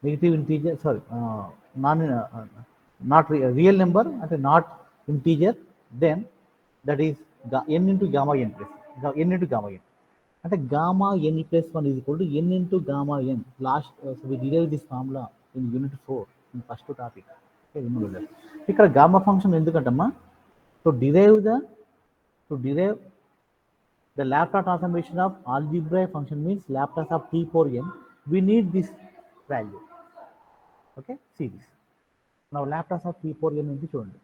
negative integer, sorry, non not real number and not integer, then that is n into gamma n plus n into gamma n. అంటే gamma n plus one is equal to n into gamma n. Last we derive this formula in unit 4 in first topic. ఇక్కడ gamma function ఎందుకంటమ్మా, to derive the Laplace transformation of algebraic function means Laplace of t power n, we need this value. Okay, see this. Now Laplace of t power n into చూడండి,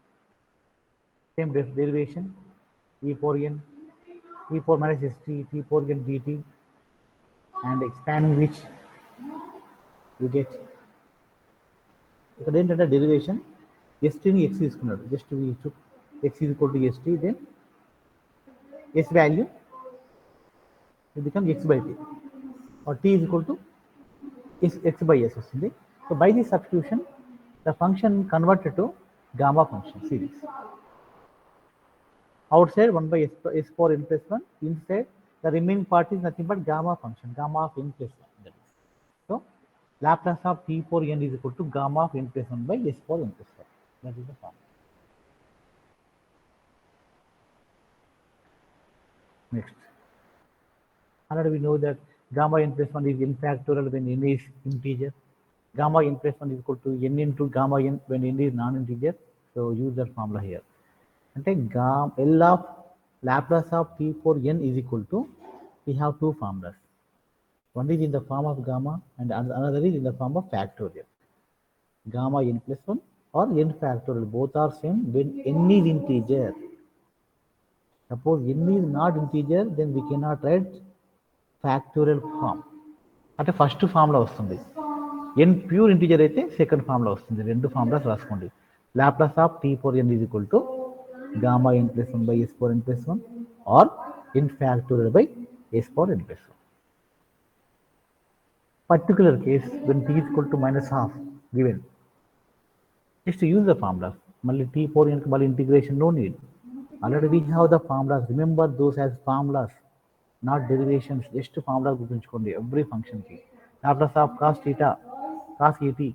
same derivation, e power n, e power minus st, t power n dt, and expanding which you get ఇక్కడ ఏంటంటే derivation ఎస్టీని x తీసుకున్నాడు, just x is equal to s t, then s value it becomes x by t, or t is equal to x by s వస్తుంది. So by this substitution the function converted to gamma function series. Outside 1 by s power n plus 1, inside the remaining part is nothing but gamma function, gamma of n plus 1. That is. So Laplace of t power n is equal to gamma of n plus 1 by s power n plus 1. That is the formula. Next, already we know that gamma n plus 1 is n factorial when n is integer. Gamma n plus 1 is equal to n into gamma n when n is non-integer. So use that formula here. And L of Laplace of t for n is equal to, we have two formulas. One is in the form of gamma and another is in the form of factorial. Gamma n plus 1 or n factorial, both are same when n is integer. Suppose n is not integer, then we cannot write factorial form, అంటే first formula వస్తుంది. N pure integer అయితే second formula వస్తుంది. రెండు formulas రాసుకోండి. Laplace of t for n is equal to gamma n plus 1 by s for n plus 1 or n factorial by s for n plus 1. Particular case when t is equal to minus half given, just use the formula. మళ్ళీ t for ఎన్కి మళ్ళీ integration no need. Already we have the formulas. Remember those as formulas, not derivations. Just formula గుర్తుంచుకోండి every ఫంక్షన్కి. Laplace of cos theta cos a t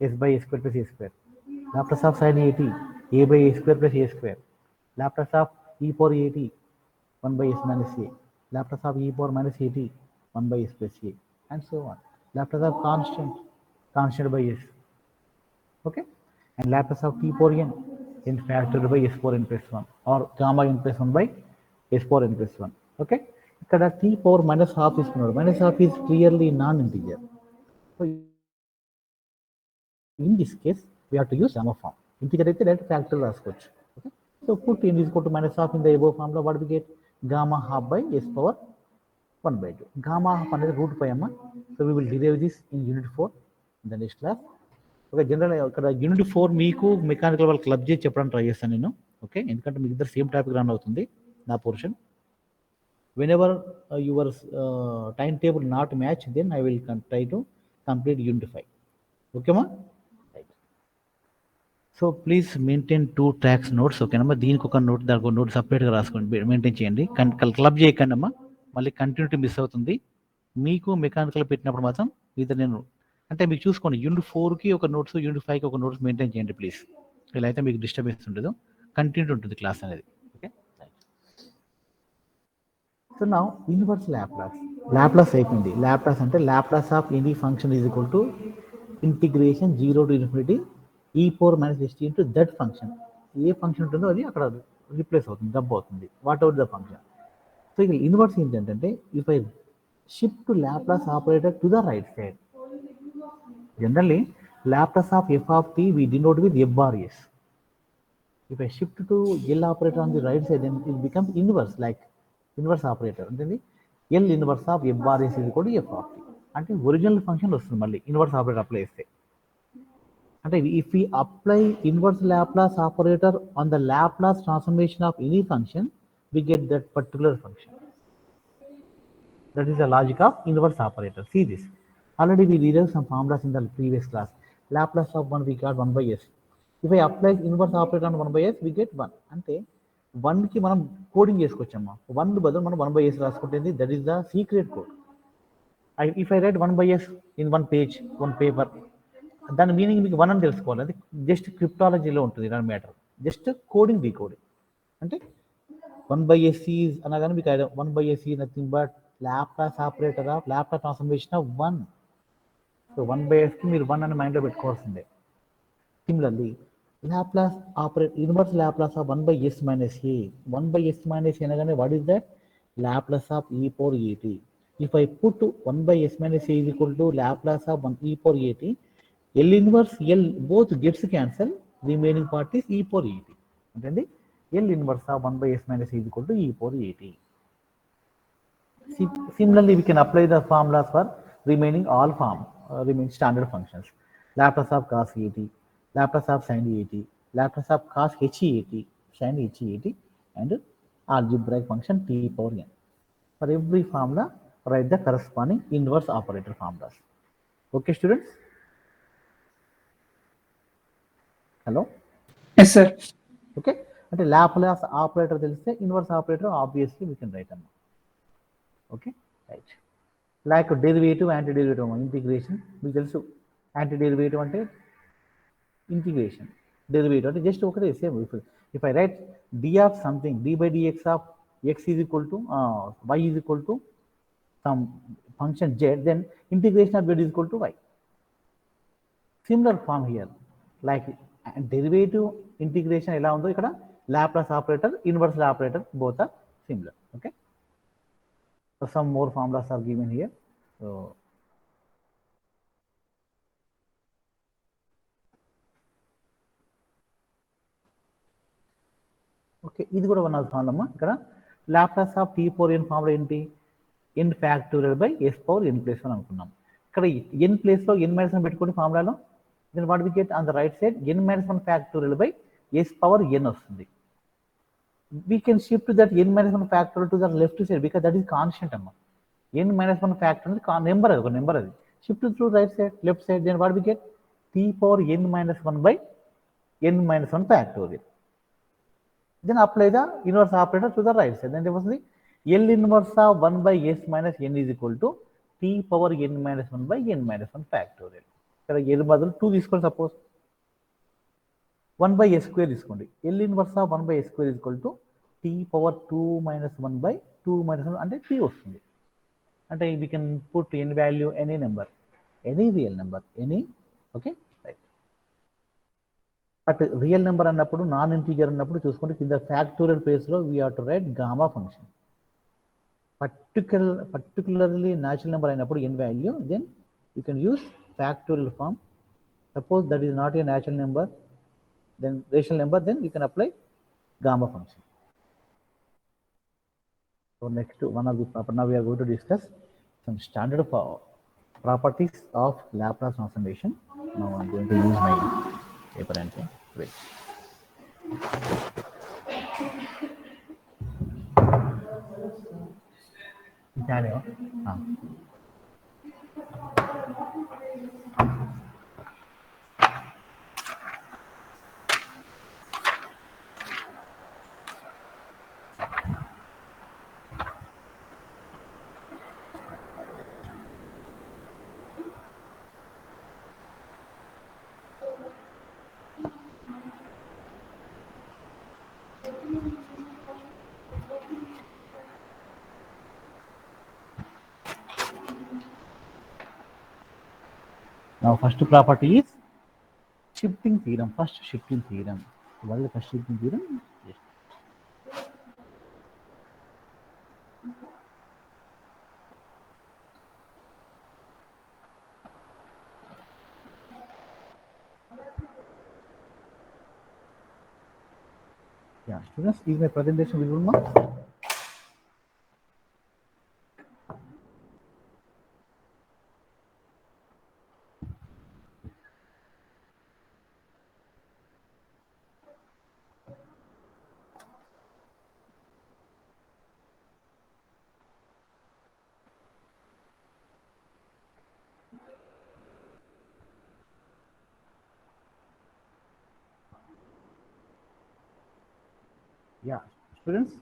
s by a square plus a square. Laplace of sine a t a by a square plus a square. Laplace of ఈ power a t 1 by s minus a. Laplace of e power minus at 1 by s plus a, and so on. Laplace of constant by s. Okay, and Laplace of t power n factorial by s power n plus 1 or gamma n plus 1 by s power n plus 1. Okay, ఇక్కడ t power minus half తీసుకున్నారు. Minus half is clearly non-integer. So in this case we have to use gamma form. Integer అయితే direct factorial రాసుకోవచ్చు. Okay, so put n is equal to minus half in the above formula. What we get? Gamma half by s power 1 by 2. Gamma half అనేది route పై అమ్మ. So we will derive this in unit 4 in the next class. Okay, general ఇక్కడ unit 4 మీకు mechanical వాళ్ళు club చేసి చెప్పడానికి try చేస్తాను నేను. Okay, ఎందుకంటే మీకు ఇద్దరు సేమ్ టాపిక్ రన్ అవుతుంది నా portion. whenever your timetable not match, then I will try to complete unit 5. Okay ma, right. So please maintain 2 tracks notes. Okay nama, దీనికి ఒక నోట్ దానికి ఒక నోట్ సపరేట్గా రాసుకోండి, మెయింటైన్ చేయండి. క్లబ్ చేయకండి అమ్మా, మళ్ళీ కంటిన్యూటీ మిస్ అవుతుంది. మీకు మెకానికల్ పెట్టినప్పుడు మాత్రం ఇది నేను అంటే మీకు చూసుకోండి, యూనిట్ 4కి ఒక నోట్స్, యూనిట్ 5కి ఒక నోట్స్ మెయింటైన్ చేయండి ప్లీజ్. ఇలా అయితే మీకు డిస్టర్బెన్స్ ఉండదు, కంటిన్యూటీ ఉంటుంది క్లాస్ అనేది. Okay, so now inverse Laplace. Laplace అయిపోయింది. ల్యాప్లాస్ అంటే Laplace of any function is equal to integration 0 to infinity e power minus st into that function. ఏ ఫంక్షన్ ఉంటుందో అది అక్కడ రిప్లేస్ అవుతుంది, డబ్ అవుతుంది, whatever the function. So ఇక్కడ inverse ఏంటంటే if I shift Laplace operator to the right side, generally Laplace of f of t we denote with f bar s. If I shift to L operator on the right side, then it becomes inverse, like inverse operator. Then L inverse of f bar s is equal to f of t. అంటే original function వస్తుంది మళ్ళీ inverse operator apply చేస్తే. అంటే if we apply inverse Laplace operator on the Laplace transformation of any function, we get that particular function. That is the logic of inverse operator. See this. Already we derived some formulas in the previous class. Laplace of 1 we got 1 by s. If I apply inverse operator on 1 by s, we get 1. అంటే 1కి మనం coding చేసుకోవచ్చమ్మా. 1 బదులు మనం 1 by s రాసుకుంటుంది. That is the secret code. if I write 1 by s in one page, one paper, దాని meaning మీకు one అని తెలుసుకోవాలి. అది జస్ట్ క్రిప్టాలజీలో ఉంటుంది దాని మ్యాటర్. జస్ట్ కోడింగ్ డీకోడింగ్ అంటే 1 by s అనగానే మీకు 1 by s nothing but Laplace operator of Laplace transformation of 1. So 1 by s కి మీరు 1 అని మైండ్లో పెట్టుకోవాల్సిందే. Similarly Laplace operate inverse Laplace of 1 by s minus a. 1 by s minus a అనగానే what is that? Laplace of e power at. If I put 1 by s minus a is equal to Laplace of 1 e power at, L inverse L both gets cancelled, remaining part is e power at. And L inverse of 1 by s minus a is equal to e power at. Similarly, we can apply the formulas for remaining all remaining standard functions. Laplace of cos at, Laplace of sin at, Laplace of cos h at, sin h at, and algebraic function t power n. For every formula, write the corresponding inverse operator formulas. Okay, students? Hello? Yes, sir. Okay. At Laplace operator, there is inverse operator, obviously we can write them. Okay, right. Like derivative, antiderivative, integration, we also antiderivative ante integration. Derivative ante just okay, same. If I write d of something, d by dx of x is equal to y is equal to some function z, then integration of z is equal to y. Similar form here, like derivative integration ela undo ikkada Laplace operator, inverse operator, both are similar. Okay, so some more formulas are given here. So okay, ఇది కూడా one of formula. ఇక్కడ Laplace of t power n formula ఏంటి? N factorial by s power n plus అని అనుకున్నాం. ఇక్కడ n ప్లేస్లో n minus one పెట్టుకుని ఫార్ములాలో then what we get on the right side n minus one factorial by s power n వస్తుంది. We can shift that n minus one factorial to the left side because that is constant అమ్మ. ఎన్ minus one factor అనేది number, అది ఒక number, అది shift to right side left side then what we get t power n minus one by n minus one factorial. Then apply the inverse operator to the right side. Then there was the L inverse of 1 by s minus n is equal to t power n minus 1 by n minus 1 factorial. ఇక్కడ n బదులు 2 తీసుకోండి. Suppose 1 by s square తీసుకోండి. L inverse of 1 by s square is equal to t power 2 minus 1 by 2 minus 1 అంటే 3 వస్తుంది. అంటే we can put n value any number, any real number, any. Okay, right. But real number అన్నప్పుడు, non integer అన్నప్పుడు చూసుకుంటే కింద factorial ప్లేస్లో we have to write gamma function. Particularly natural number అయినప్పుడు n value, then you can use factorial form. Suppose that is not a natural number, then rational number, then you can apply gamma function. So next one of the now we are going to discuss some standard properties of Laplace transformation. Now I'm going to use my paper and pen. Wait. Now first property is shifting theorem. First shifting theorem. What is the first shifting theorem? Yes. Yeah, students, is my presentation visible now? Yeah, students.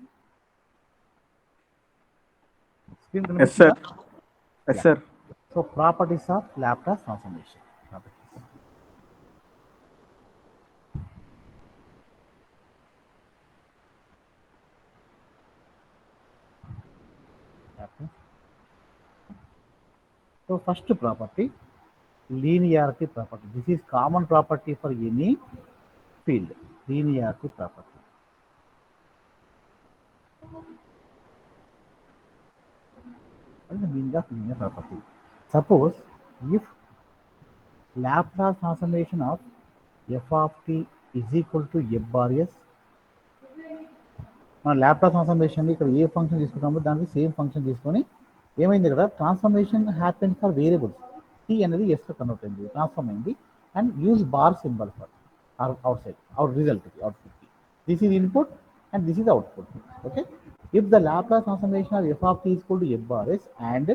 Yes, sir. Yes, sir. So properties of Laplace transformation. So first property, linearity property. This is common property for any field, linearity property. What is the meaning of linear property? Suppose if Laplace transformation of f of t is equal to f bar s, మన laptop transformation ఇక్కడ ఏ function తీసుకుంటామో దానికి same function తీసుకొని ఏమైంది ఇక్కడ transformation happen for variables t అనేది s convert అయింది transform అయింది and use bar symbol for outside out result output this is input and this is output okay if the Laplace transformation of f of t equal to f bar s and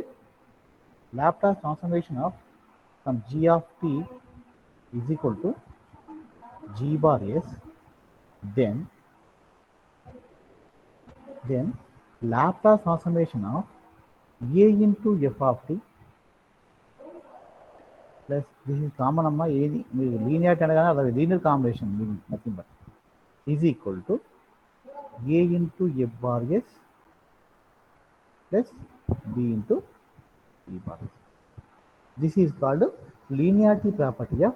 Laplace transformation of some g of t is equal to g bar s, then Laplace transformation of a into f of t plus this is common amma ఏది మీరు linear అనగానే అది linear combination nothing but is equal to a into f bar s plus b into e bar s. This is called linearity property of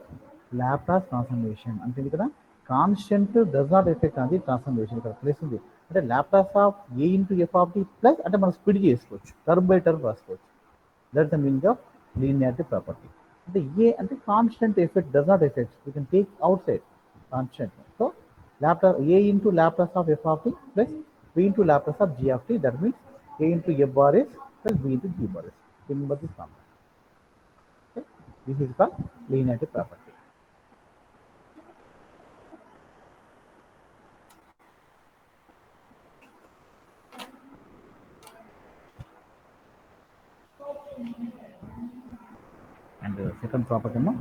Laplace transformation. అంటే ఇక్కడ constant does not effect on the transformation ఇక్కడ place ఉంది అంటే Laplace of a into f of t plus అంటే మనం స్పీడ్ చేసుకోవచ్చు term by term రాసుకోవచ్చు that the meaning of linearity property అంటే ఏ అంటే constant effect does not effect you can take outside constant so Laplace a into Laplace of f of t plus b into Laplace of g of t that means A into f bar s plus b into g bar s remember this concept. This is called linearity property. And the second property, no?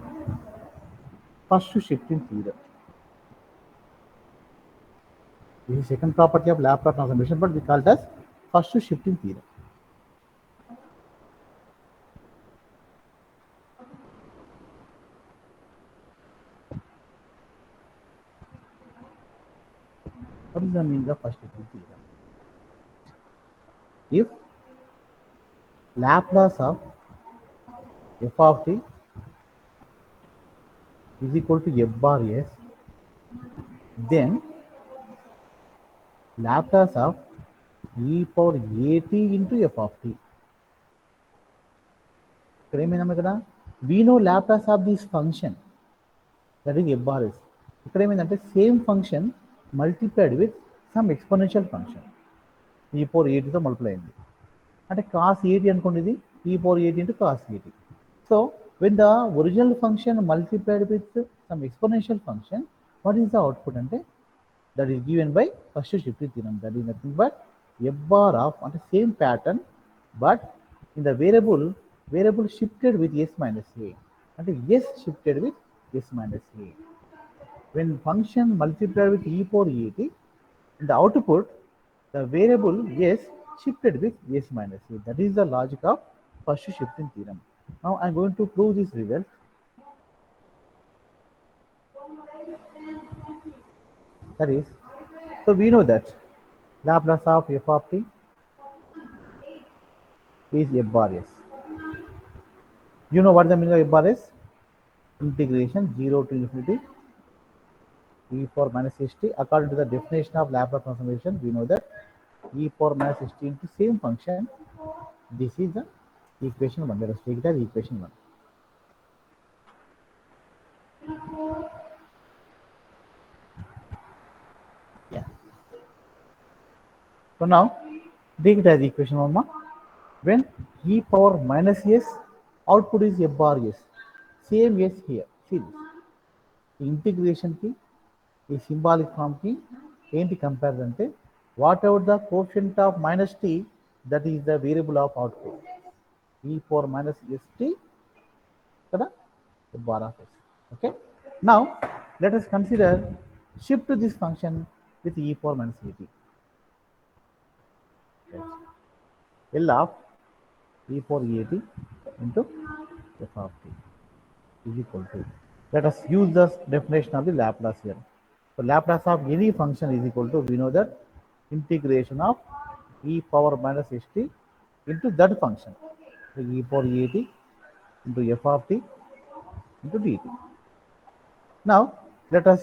First shifting theorem. This is second property of Laplace transformation, but we call it as first shifting theorem. What is the meaning of first shifting theorem? If Laplace of f of t is equal to f bar s, then Laplace of e power at into f of t. We know Laplace of this function, that is f bar s. ఇక్కడ ఏమైందంటే same function multiplied with some exponential function e power 8తో multiply అయింది అంటే cos 80 అనుకోండి ఇది e power 8 into cos 80. So when the original function multiplied with some exponential function what is the output అంటే that is given by first shifting theorem that is nothing but F bar of అంటే same pattern but in the variable shifted with yes minus a అంటే yes shifted with yes minus A. When function multiplied with e power at, in the output, the variable s shifted with s minus a. That is the logic of first shifting theorem. Now I am going to prove this result. That is, so we know that Laplace of f of t is f bar s. You know what the meaning of f bar s? Integration 0 to infinity e power minus st. According to the definition of Laplace transformation, we know that e power minus st into same function. This is the equation 1. Let us take it as equation 1. Yeah. So now take it as equation 1. When e power minus s, output is f bar s. Same s here. See this. Integration ki ఈ symbolic ఫామ్కి ఏంటి comparison అంటే whatever the coefficient of minus T that is the variable of output E power minus S T కదా bar of S. Okay now let us consider shift this function with E power minus A T. L of ఈ power A T into f of t is equal to, let us use the definition of the Laplace here. So Laplace of any function is equal to, we know that integration of e power minus st into that function, so e power at into f of t into dt. Now let us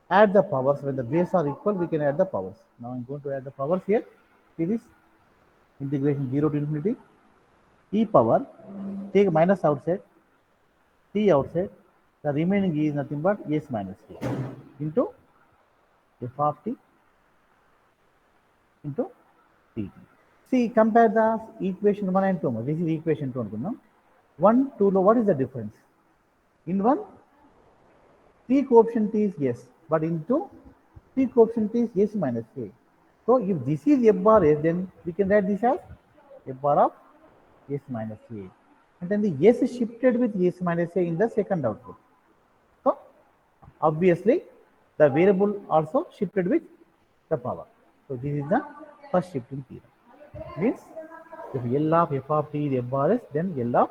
add the powers. When the base are equal, we can add the powers. Now I'm going to add the powers here. It is integration 0 to infinity e power, take minus outside, t outside, the remaining is nothing but s minus a into f of t into dt. See, compare the equation 1 and 2. This is equation 2 అనుకుందాం. 1, 2 లో what is the difference? In 1, t coefficient is s, but in 2, t coefficient is s minus a. So if this is f bar s, then we can write this as f bar of s minus a. And then the s shifted with s minus a in the second output. So obviously the variable also shifted with the power. So this is the first shifting theorem. Means if L of f of t is f bar s, then L of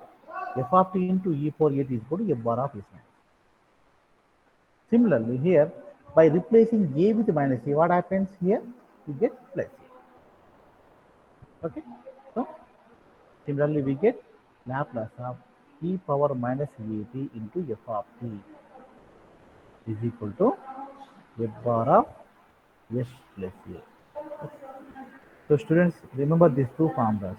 f of t into e power a t is equal to f bar of s minus. Similarly here, by replacing a with minus a, what happens here? We get plus a. Okay. So similarly we get Laplace of e power minus a t into f of t is equal to f bar of s plus a. So students, remember these two formulas.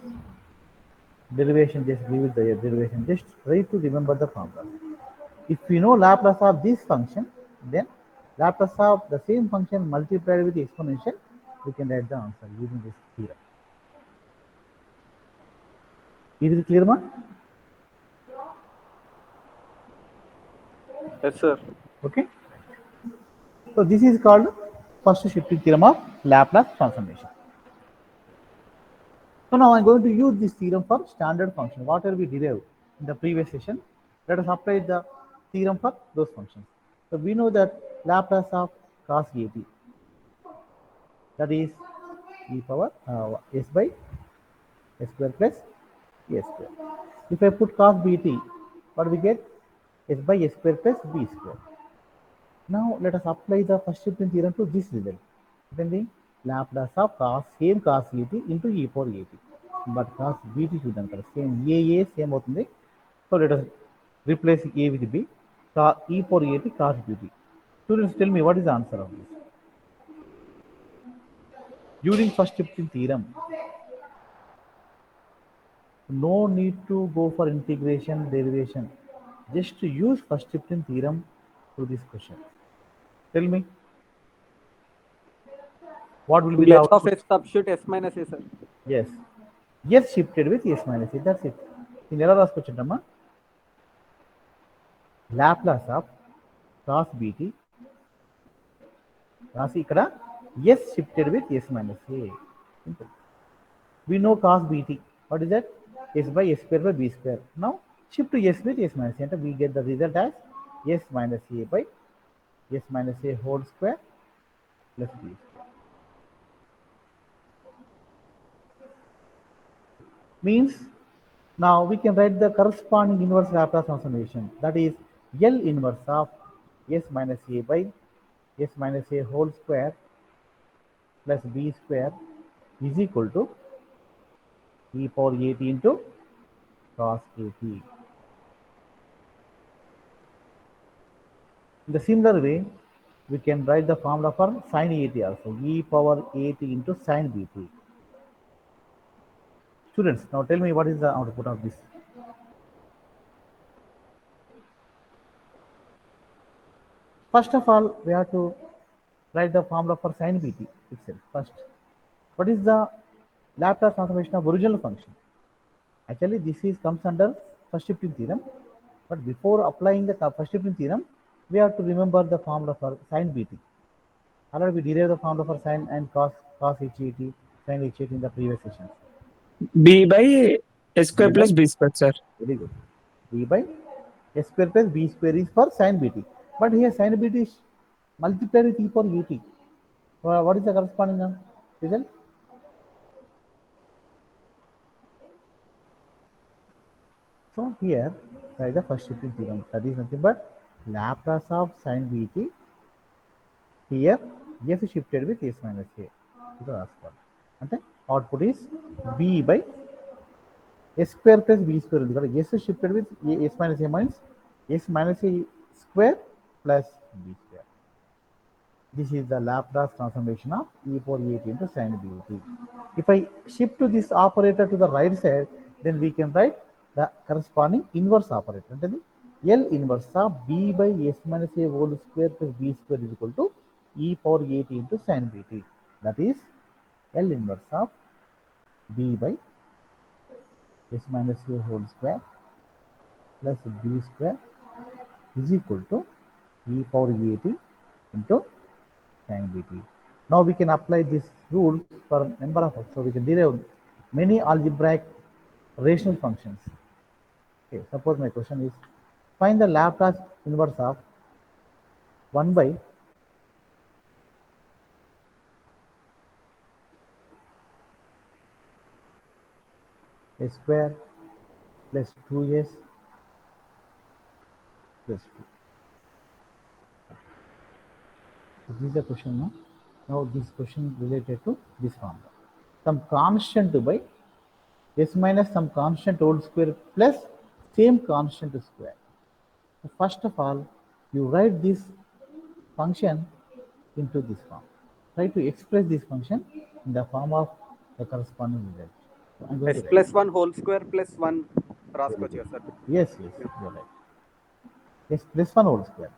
Derivation, just leave it the derivation. Just try to remember the formulas. If we know Laplace of this function, then Laplace of the same function multiplied with the exponential, we can write the answer using this theorem. Is it clear, ma? Yes, sir. Okay. So this is called first shifting theorem of Laplace transformation. So now I'm going to use this theorem for standard function. Whatever we derived in the previous session, let us apply the theorem for those functions. So we know that Laplace of cos at, that is e power s by s square plus a square. If I put cos bt, what we get? S by s square plus b square. Now let us apply the first shifting theorem to this result. Then the Laplace of cos, same cos at into e power at. But cos bt చూద్దాం కదా, same ఏ same అవుతుంది. So let us replace a with b, e power at cos bt. Students, tell me what is the answer of this? Using first shifting theorem, no need to go for integration, derivation. Just to use first shifting theorem to this question. Tell me, what will be the S of output? s substitute s minus a, sir. Yes. Yes shifted with s minus a. That's it. In ఎలా రాసుకొచ్చిందమ్మా? Laplace of cos bt రాసి ఇక్కడ s shifted with s minus a. Simple. We know cos bt. What is that? S by s square by b square. Now shift to s with s minus a. And we get the result as s minus a by s minus a whole square plus b square. Means now we can write the corresponding inverse Laplace transformation, that is L inverse of s minus a by s minus a whole square plus b square is equal to e power at into cos at. In the similar way, we can write the formula for sin at also, e power at into sin bt. Students, now tell me what is the output of this? First of all, we have to write the formula for sin bt itself first. What is the Laplace transformation of original function? Actually, this is comes under first shifting theorem. But before applying the first shifting theorem, we have to remember the formula for sin bt. Already we derived the formula for sin and cos hat, sin hat in the previous session. B by s square plus b square, sir. Very good. B by s square plus b square is for sin bt. But here sin bt is multiplied with e power ut. What is the corresponding result? So here write the first shifting theorem. That is nothing but Laplace of sin bt. Here s shifted with s minus a to the last one. And output is b by s square plus b square. S is shifted with s minus a minus s minus a square plus b square. This is the Laplace transformation of e power at into sin bt. If I shift to this operator to the right side, then we can write the corresponding inverse operator. That is L inverse of b by s minus a whole square plus b square is equal to e power at into sin bt. That is L inverse of b by s minus a whole square plus b square is equal to e power at into sin bt. Now we can apply this rule for a number of, so we can derive many algebraic rational functions. Okay, suppose my question is find the Laplace inverse of 1 by a square plus 2s plus 2. So this is the question now. Now this question related to this formula. Some constant by s minus some constant whole square plus same constant square. So first of all, you write this function into this form. Try to express this function in the form of the corresponding result. So I'm going S to plus write. 1 whole square plus 1 రాసుకోవచ్చు sir. Yes, you're right. Yes, plus 1 whole square.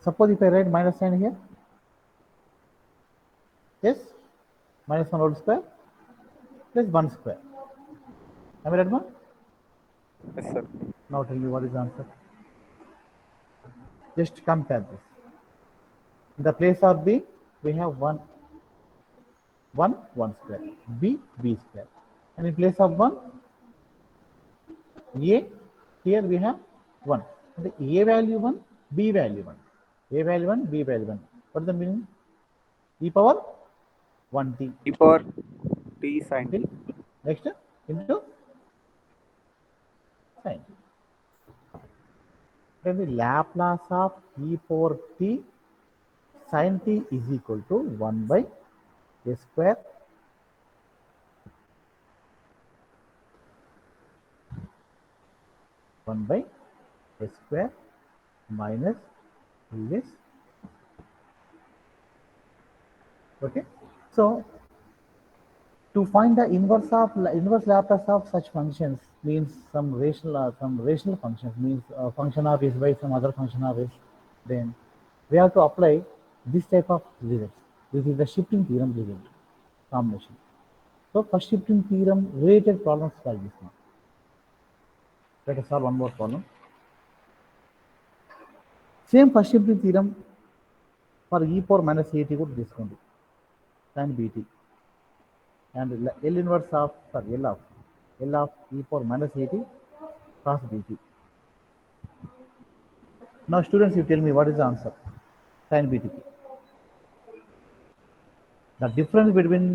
Suppose if I write minus sign here, yes, minus 1 whole square plus 1 square. Am I right, man? Yes sir. Now tell me what is the answer. Just compare this. In the place of b, we have 1 square, b square. And in place of 1, a, here we have 1. The a value 1, b value 1. A value 1, b value 1. What is the meaning? E power 1t. E power t sin t. Next into sin. Then the Laplace of e power t sin t is equal to 1 by a square minus 2s. Okay, so to find the inverse Laplace of such functions means some rational functions means function of s by some other function of s. Then we have to apply this type of results. This is the shifting theorem result combination. So first shifting theorem related problems like this one. Let us solve one more problem. Same first shifting theorem for e power minus at కూడా తీసుకోండి sin bt and L inverse of L of e power minus at cos bt. Now students, you tell me what is the answer. Sin bt. The difference between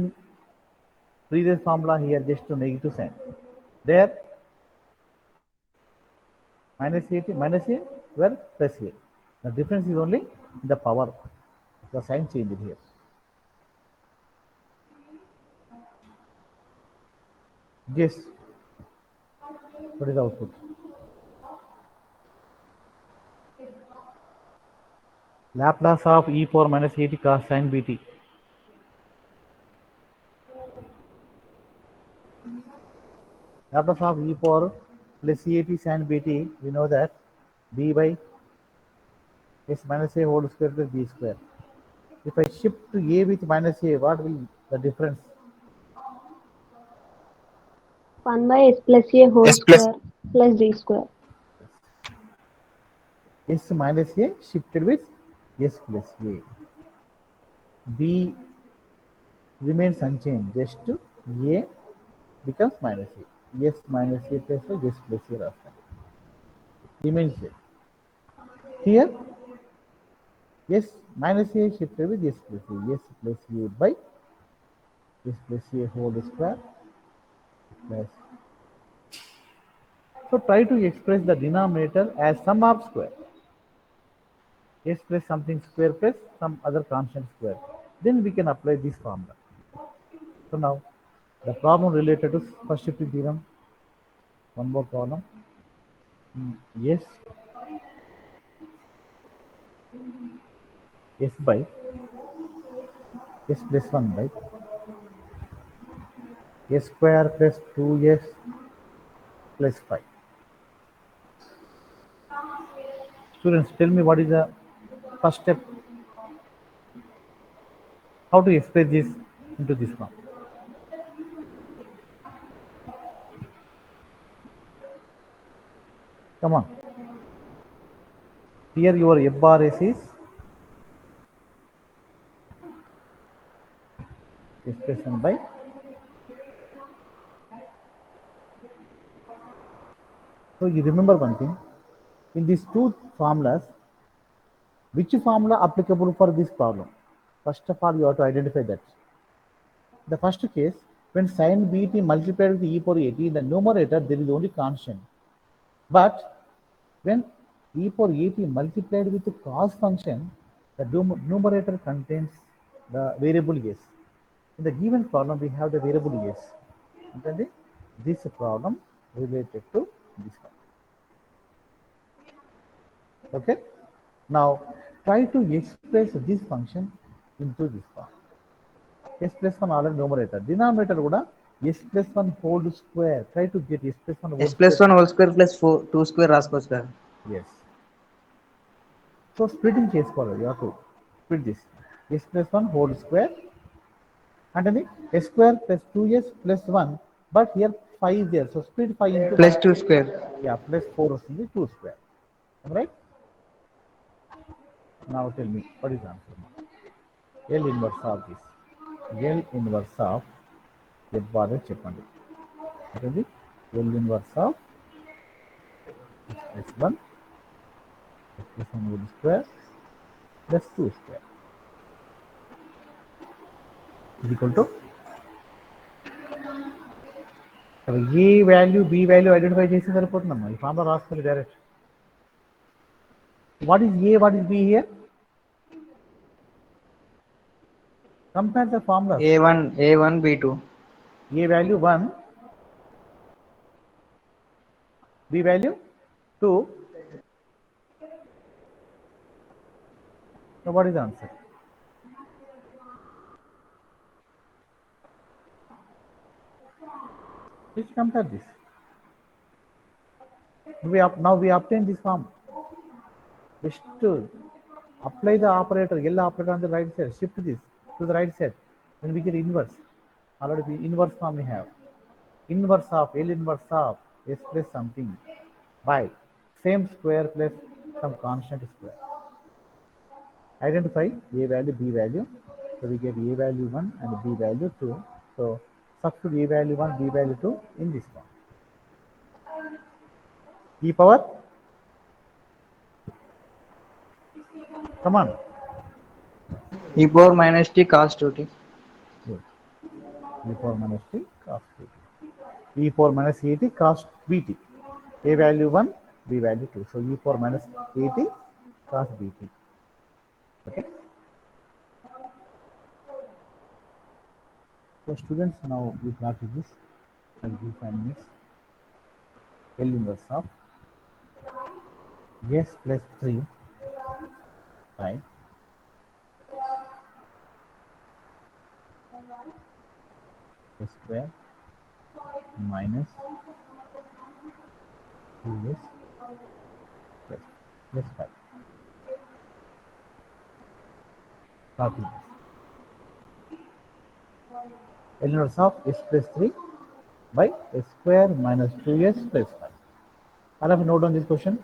previous formula here just to negative sign. There minus a where plus a. The difference is only the power. The sign changed here. Yes. What is the output? Laplace of e power minus at cos sin bt. Laplace of e power plus at sin bt, we know that b by s minus a whole square plus b square. If I shift to a with minus a, what will the difference? 1 by s plus a whole S plus- square plus d square. S minus a shifted with s plus a. B remains unchanged, just a becomes minus a. S minus a plus s plus a rasta. Remains there. Here s minus a shifted with s plus a by s plus a whole square plus So try to express the denominator as sum of square. S plus something square plus some other constant square. Then we can apply this formula. So now the problem related to first shifting theorem. One more problem. Yes. S by S plus 1 by S square plus 2S plus 5. Students, tell me what is the first step? How to express this into this form? Come on. Here your F bar S is expression by so you remember one thing in these two formulas, which formula applicable for this problem? First of all, you have to identify that. The first case, when sin bt multiplied with e power at, in the numerator there is only constant. But when e power at multiplied with the cos function, the numerator contains the variable s. In the given problem, we have the variable s. And this problem related to this one. Okay. Now try to express this function into this form. S plus 1 already numerator. Denominator kuda s plus 1 whole square. Try to get s plus 1 whole S plus square. 1 whole square plus 2 square రాసుకోవచ్చు కదా. Yes. So splitting చేసుకోవాలి. You have to split this. S plus 1 whole square. And then s square plus 2s plus 1. But here 5 is there. So split 5 into Plus 2 square. Yeah, plus 4 వస్తుంది 2 square. Am I right? Now tell me what is the answer? L inverse of this. L inverse of F bar చెప్పండి. L inverse of x plus 1 whole square plus 2 square is equal to A value, B value identify చేసి సరిపోతుందమ్మా. ఈ formula రాసుకొని direct. What is A, what is B here? Compare the formulas. A1 B2. A value 1, B value 2. So what is the answer? Please compare this. Now we obtain this form. Just to apply the operator, L operator on the right side, shift this to the right side. Then we get inverse. Already inverse form we have. Inverse of L inverse of S plus something by same square plus some constant square. Identify A value, B value. So we get A value 1 and B value 2. So substitute A value 1, B value 2 in this form. E power. Come on. E power minus t cos 2t. Good. E power minus t cos 2t. E power minus at cos bt. A value 1, B value 2. So e power minus at cos bt. Okay. So students, now we practice this. I'll give 5 minutes. L inverse of s plus 3 by s square minus 2s plus 5. Copy this. L inverse of s plus 3 by s square minus 2s plus 5. I'll have a note on this question.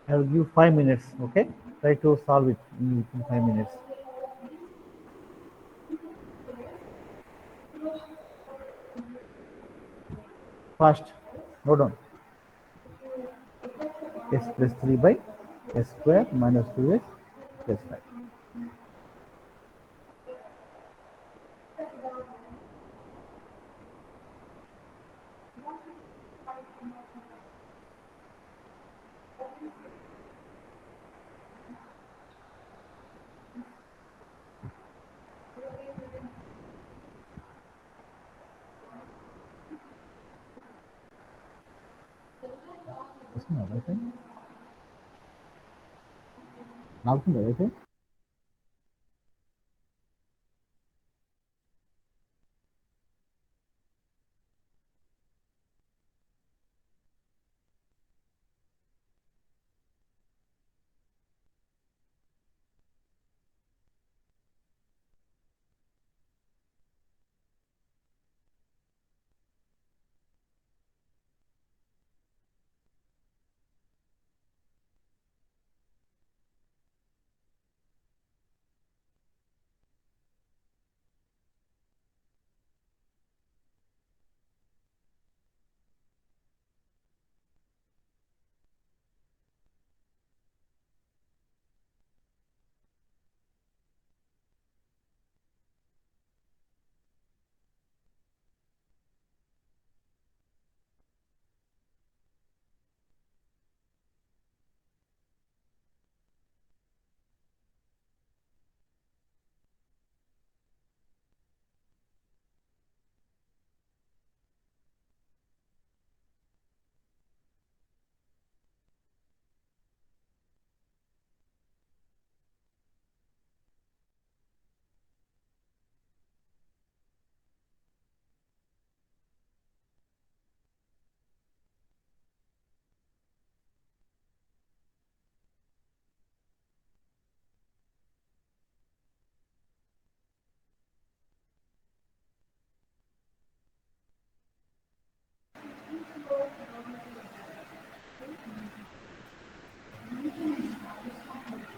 I will give 5 minutes, okay? Try to solve it in 5 minutes. Fast, note down. S plus 3 by s square minus 2s plus 5. వస్తుందా wifi? నాకుందా wifi?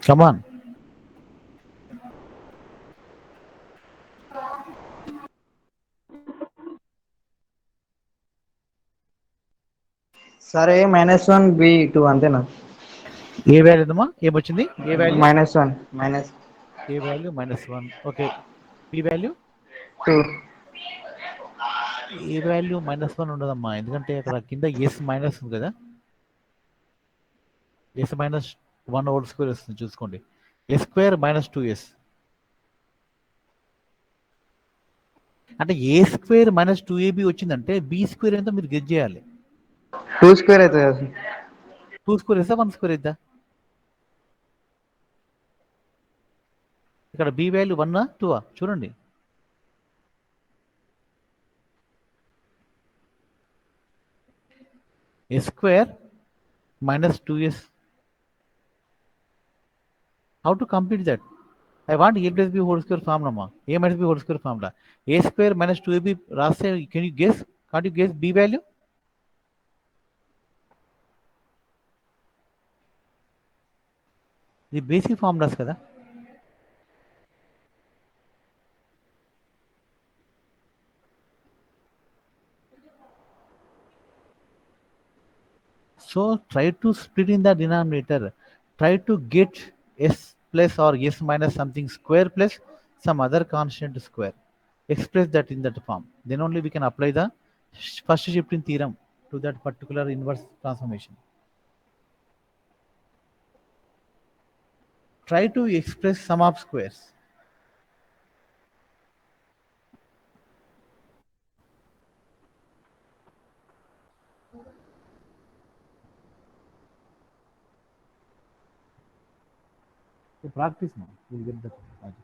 కమాన్. సరే -1 B2 అంతేనా? ఏ value ఉందమ్మా? ఏమొచ్చింది? A value? -1 minus A value -1. Okay. B value? 2. A value -1 ఉండదమ్మా, ఎందుకంటే అక్కడ కింద yes minus ఉంది కదా, ఎస్ మైనస్ 1 హోల్ స్క్వేర్ వస్తుంది చూసుకోండి. ఎస్ స్క్వేర్ -2s అంటే ఏ స్క్వేర్ -2ab వచ్చిందంటే బి స్క్వేర్ ఎంతో మీరు గెస్ చేయాలి. 2 స్క్వేర్ అవుతుంది కదా? 2 స్క్వేర్ ఇస్తా 1 స్క్వేర్ ఇద్దా? ఇక్కడ బి వాల్యూ 1 2 చూడండి. S square -2s. How to complete that? I want a plus b whole square formula. A minus b whole square formula. A square minus 2ab రాస్తే can you guess? Can't you guess b value? ఇది basic formulas కదా. So try to split in the denominator. Try to get s plus or s minus something square plus some other constant square. Express that in that form. Then only we can apply the first shifting theorem to that particular inverse transformation. Try to express sum of squares. So practice now, you will get the logic.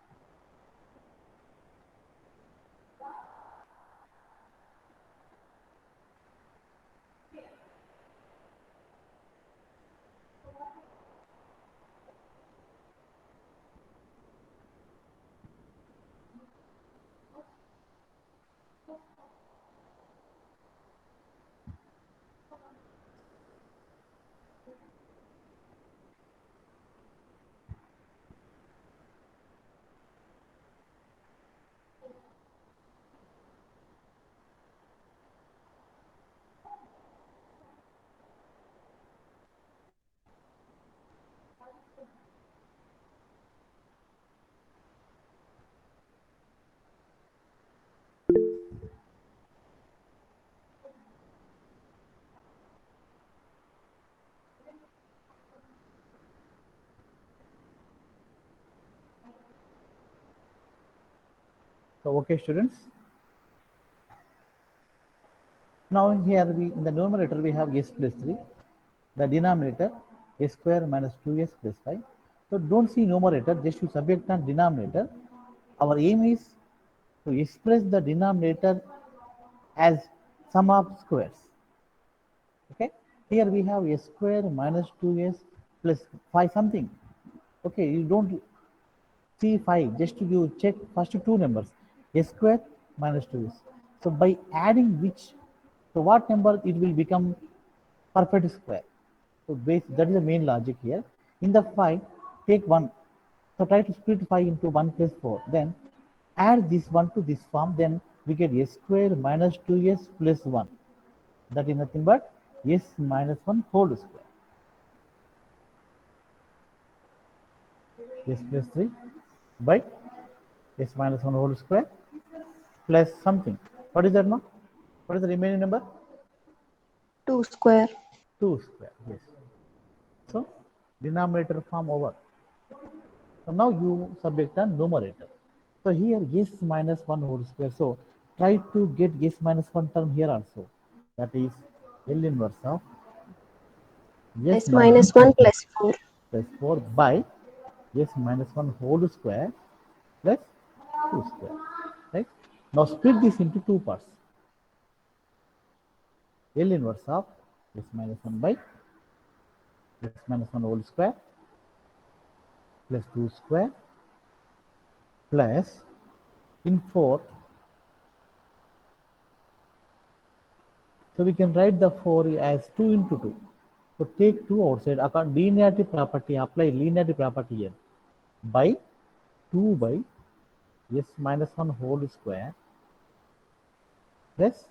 So, okay, students. Now here in the numerator we have s plus 3. The denominator s square minus 2s plus 5. So don't see numerator, just you subject on denominator. Our aim is to express the denominator as sum of squares. Okay, here we have s square minus 2s plus 5 something. Okay, you don't see 5, just you check first two numbers, s square minus 2s. So by adding which, so what number it will become perfect square. So that is the main logic here. In the 5, take 1. So try to split 5 into 1 plus 4. Then add this one to this form. Then we get s square minus 2s plus 1. That is nothing but s minus 1 whole square. S plus 3 by s minus 1 whole square plus something. What is that now? What is the remaining number? 2 square. 2 square. Yes. So denominator form over. So now you subject a numerator. So here s minus 1 whole square. So try to get s minus 1 term here also. That is L inverse of S minus 1 plus 4. plus 4 by s minus 1 whole square plus 2 square. Right? Now split this into two parts. L inverse of s minus 1 by s minus 1 whole square plus 2 square plus in 4. So we can write the 4 as 2 into 2. So take 2 outside. Linearity property, apply linearity property here. By 2 by s minus 1 whole square plus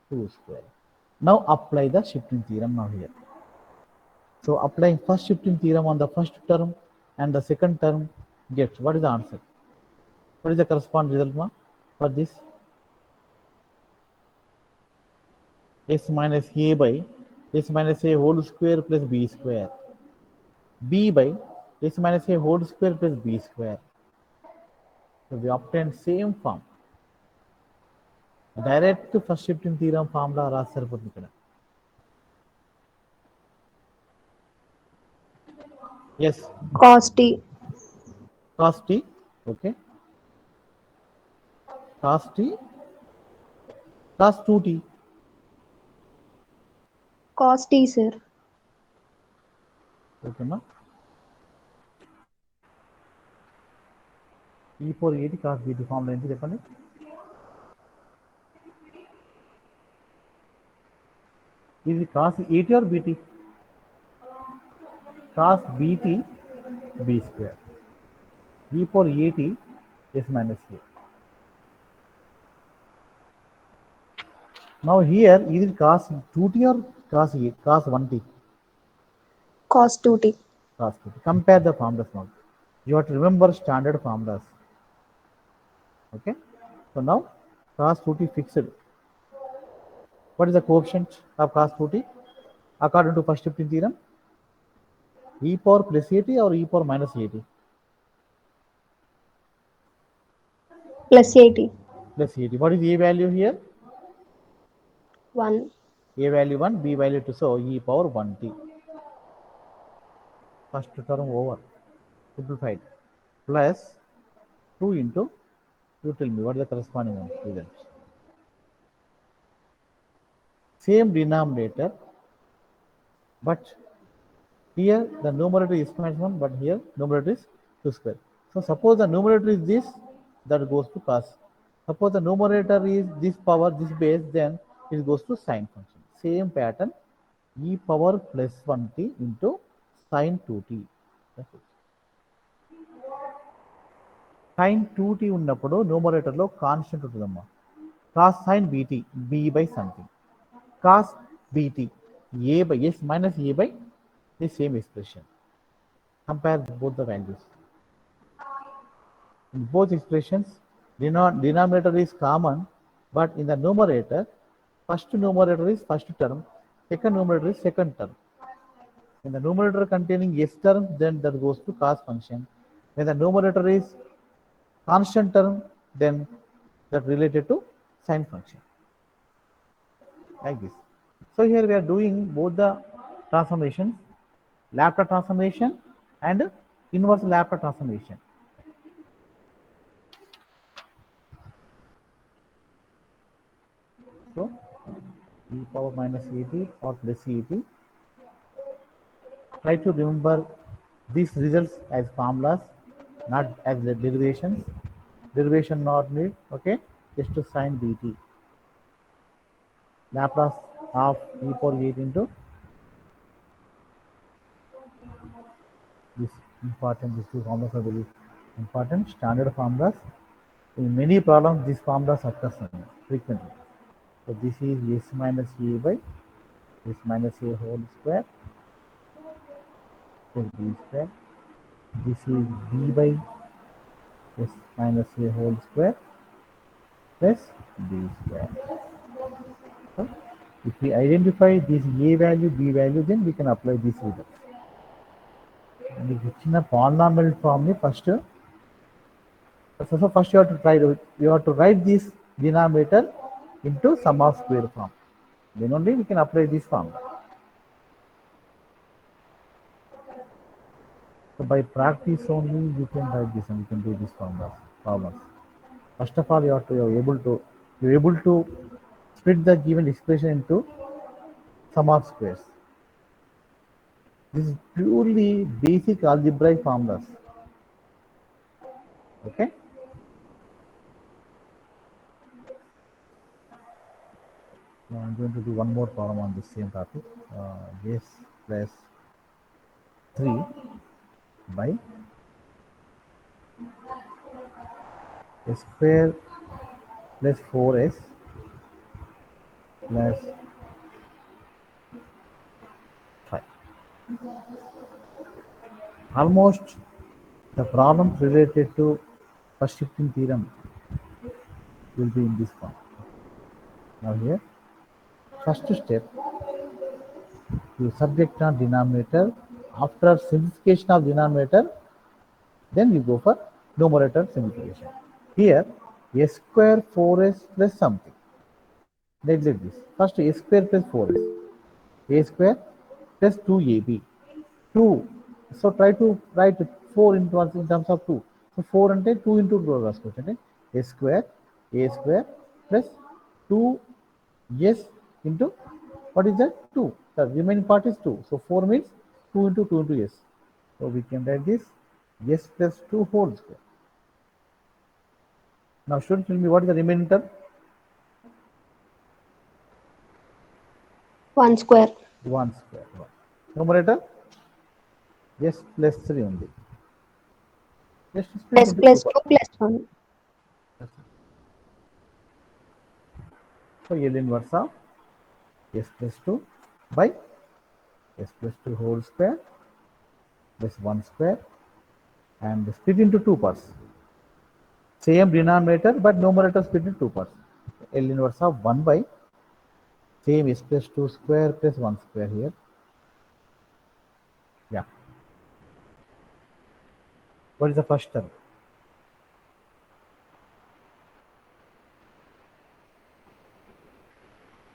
2 square. Now apply the shifting theorem now here. So applying first shifting theorem on the first term and the second term, get what is the answer? What is the corresponding result for this? S minus a by s minus a whole square plus b square. B by s minus a whole square plus b square. So we obtain same form. Direct first shifting theorem formula రాస్తారు ఇక్కడ. Yes. Cos t. Cos t. Okay. Cos t. Cos 2t. Cos t, sir. Okay, ma. E4 cos bt formula ఏంటి చెప్పండి? ఇది cos 80 or bt? Cos bt b square. E4 s minus a. Now here is it cos 2t or cos 1t? Cos 2t. Cos 2t. Compare the formulas now. You have to remember standard formulas. Okay. So now cos 2t fixed. What is the coefficient of cos 2t? According to first shifting theorem, e power plus 80 or e power minus 80? Plus 80. Plus 80. What is a value here? 1. A value 1, b value 2. So e power 1t. First term over. Simplified. Plus 2 into, you tell me what is the corresponding result. Same denominator, but here the numerator is minus 1, but here numerator is 2 square. So suppose the numerator is this, that goes to cos. Suppose the numerator is this power, this base, then it goes to sine function. Same pattern, e power plus 1t into sine 2t. That's it. Sine 2t ఉన్నప్పుడు numerator లో constant ఉంటుందమ్మా. cos sin bt, b by something. Cos bt, a by s minus a by the same expression. Compare both the values. In both expressions, denominator is common, but in the numerator, first numerator is first term, second numerator is second term. In the numerator containing s term, then that goes to cos function. When the numerator is constant term, then that related to sine function, like this. So here we are doing both the transformations, Laplace transformation and inverse Laplace transformation. So e power minus at or plus at. Try to remember these results as formulas, not as the derivations. Derivation not need, okay? Just to sine dt. Laplace of e power 8 into this important, these two formulas are very important, standard formulas. In many problems, these formulas occur frequently. So this is s minus a by s minus a whole square plus b square. This is b by s minus a whole square plus b square. So if we identify this a value, b value, then we can apply this result. And if it's in a polynomial form, first you have to write this denominator into sum of square form. Then only we can apply this formula. So by practice only you can write this and you can do these problems. First of all, you're able to split the given expression into sum of squares. This is purely basic algebraic formulas. Okay. Now I'm going to do one more problem on the same topic. S plus 3 by s square plus 4s plus 5. Almost the problems related to first shifting theorem will be in this form. Now here, first step, you subject on denominator. After simplification of denominator, then you go for numerator simplification. Here, s square 4s plus something. Like this. First a square plus 4s. A square plus 2ab. 2. So try to write 4 in terms of 2. So 4 and 2 into 2 రాసుకోవచ్చు. A square plus 2s into what is that? 2. The remaining part is 2. So 4 means 2 into 2 into s. So we can write this s plus 2 whole square. Now students, tell me what is the remaining term? 1 square. 1 square. Numerator s plus 3 only. Just split S into plus 2 2 plus 1. So L inverse of s plus 2 by s plus 2 whole square plus 1 square and split into 2 parts. Same denominator but numerator split into 2 parts. L inverse of 1 by same s plus 2 square plus 1 square here. Yeah. What is the first term?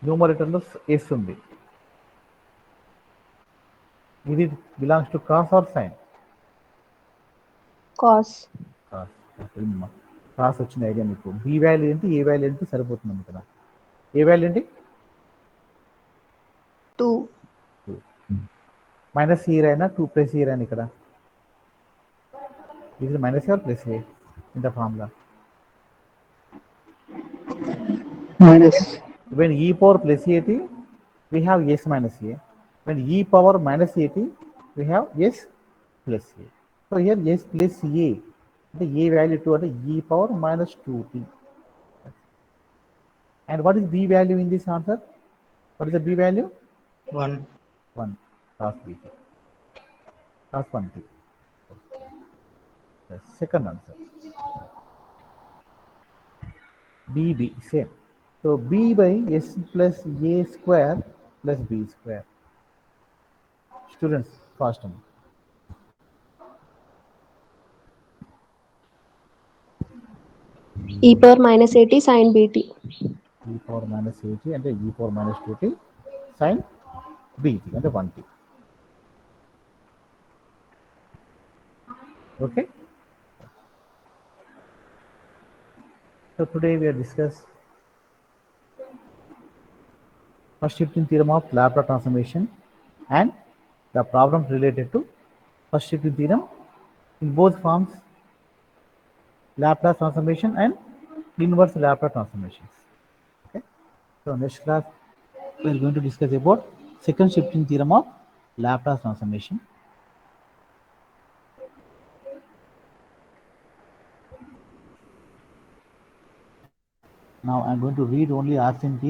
Numerator s ఉంది. It belongs to cos or sin? Cos. Cross వచ్చిన idea మీకు B value ఏంటి ఏ value ఏంటి సరిపోతుంది కదా ఏ value ఏంటి 2. Minus ఈ అయినా 2 ప్లస్ ఈ అయినా ఇక్కడ ఇది minus R plus A in the formula minus. when e power plus at we have s minus a, when e power minus at we have s plus a. So here s plus a, the a value to e power minus 2t. And what is b value in this answer? What is the b value? 1. 1 cos bt, cos 1t. The second answer. bb same. So b by s plus a square plus b square. Students, fast on. e power minus at sin bt. e power minus at అంటే e power minus 2t sin bt అంటే 1t. Okay. So today we have discussed first shifting theorem of Laplace transformation and the problems related to first shifting theorem in both forms, Laplace transformation and inverse Laplace transformations. Okay. So next class we are going to discuss about second shifting theorem of Laplace transformation. Now I am going to read only Arsen's